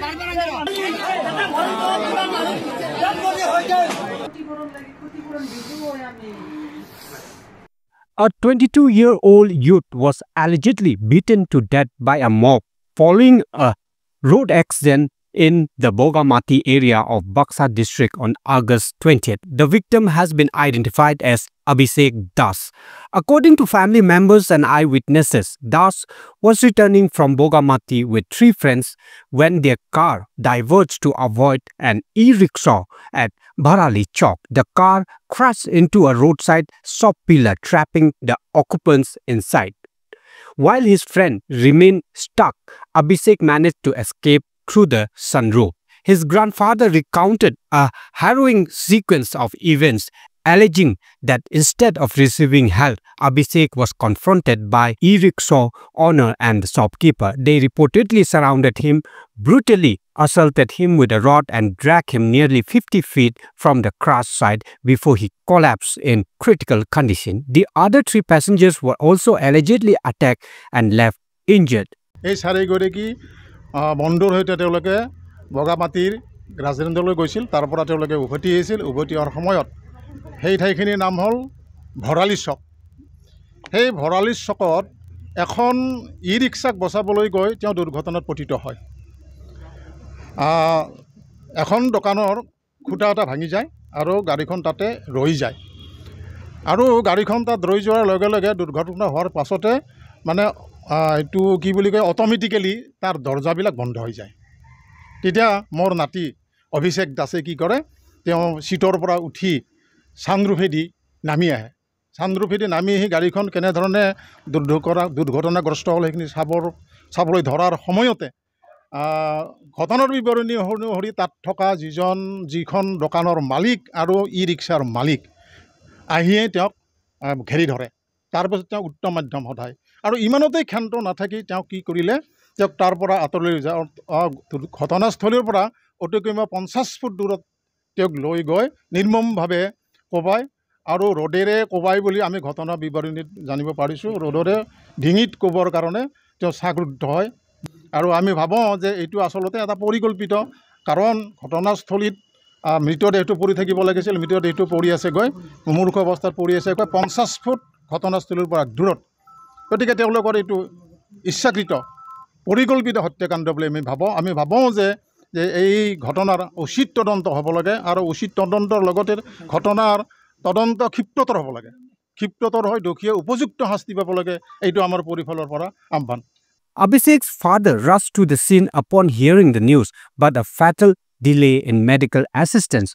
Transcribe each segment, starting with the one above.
A 22-year-old youth was allegedly beaten to death by a mob following a road accident in the Bogamati area of Buxa district on August 20th. The victim has been identified as Abhishek Das. According to family members and eyewitnesses, Das was returning from Bogamati with 3 friends when their car diverged to avoid an e-rickshaw at Bharali Chowk. The car crashed into a roadside stop pillar, trapping the occupants inside. While his friend remained stuck, Abhishek managed to escape through the sunroof. His grandfather recounted a harrowing sequence of events, alleging that instead of receiving help, Abhishek was confronted by e-rickshaw owner and the shopkeeper. They reportedly surrounded him, brutally assaulted him with a rod and dragged him nearly 50 feet from the crash site before he collapsed in critical condition. The other 3 passengers were also allegedly attacked and left injured. বন্ধুৰ হৈতে তেওঁলোকে বগামাটিৰ ৰাজেন্দ্ৰলৈ গৈছিল তাৰ পৰা তেওঁলোকে উভতি আহিছিল উভতি অহাৰ সময়ত সেই ঠাইখিনিৰ নাম হ'ল ভৰালি চক সেই ভৰালি চকত এখন ই-ৰিক্সাক বচাবলৈ গৈ তেওঁ দুৰ্ঘটনাত পতিত হয় এখন দোকানৰ খুঁটা এটা ভাঙি যায় আৰু গাড়ীখন তাতে ৰৈ যায় আৰু গাড়ীখন তাত ৰৈ যোৱাৰ লগে লগে দুৰ্ঘটনা হোৱাৰ পাছতে মানে এইটো কি বুলি কয় অটোমেটিক্যালি তাৰ দৰজাবিলাক বন্ধ হৈ যায় তেতিয়া মোৰ নাতি অভিষেক দাসে কি কৰে তেওঁ সিটৰ পৰা উঠি সানৰুফেদি নামি আহে সানৰুফেদি নামি আহি গাড়ীখন কেনে ধৰণে দুৰ্ঘটনাগ্ৰস্ত হ'ল সেইখিনি চাবলৈ ধৰাৰ সময়তে ঘটনাৰ বিৱৰণী অনুসৰি তাত থকা যিখন দোকানৰ মালিক আৰু ই-ৰিক্সাৰ মালিক আহিয়ে তেওঁক ঘেৰি ধৰে তাৰপিছত তেওঁ উত্তম মাধ্যম হঠায় আৰু ইমানতেই ক্ষান্ত নাথাকি তেওঁ কি কৰিলে তেওঁক তাৰ পৰা আঁতৰলৈ যায় ঘটনাস্থলীৰ পৰা অতিকমেও 50 ফুট দূৰত তেওঁক লৈ গৈ নিৰ্মমভাৱে কোবাই আৰু ৰডেৰে কোবাই বুলি আমি ঘটনা বিৱৰণীত জানিব পাৰিছোঁ ৰডৰে ডিঙিত কোবৰ কাৰণে তেওঁ চাকৰুদ্ধ হয় আৰু আমি ভাবোঁ যে এইটো আচলতে এটা পৰিকল্পিত কাৰণ ঘটনাস্থলীত মৃতদেহটো পৰি থাকিব লাগিছিল মৃতদেহটো পৰি আছে গৈ মূৰ্খ অৱস্থাত পৰি আছে গৈ 50 ফুট ঘটনাস্থলীৰ পৰা দূৰত গতিকে তেওঁলোকৰ এইটো ইচ্ছাকৃত পৰিকল্পিত হত্যাকাণ্ড বুলি আমি ভাবোঁ যে এই ঘটনাৰ উচিত তদন্ত হ'ব লাগে আৰু উচিত তদন্তৰ লগতে ঘটনাৰ তদন্ত ক্ষিপ্ৰতৰ হ'ব লাগে ক্ষিপ্ৰতৰ হৈ দোষীয়ে উপযুক্ত শাস্তি পাব লাগে এইটো আমাৰ পৰিফলৰ পৰা আহ্বান Abhishek's father rushed to the scene upon hearing the news, but a fatal delay in medical assistance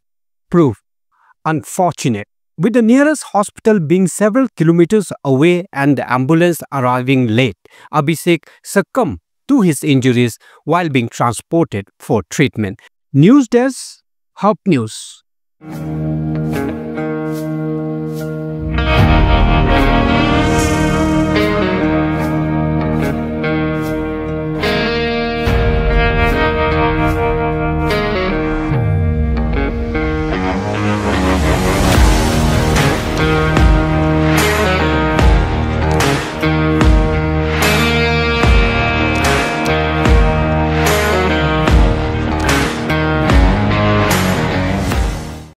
proved unfortunate. With the nearest hospital being several kilometers away and the ambulance arriving late, Abhishek succumbed to his injuries while being transported for treatment. News Desk, Hub News.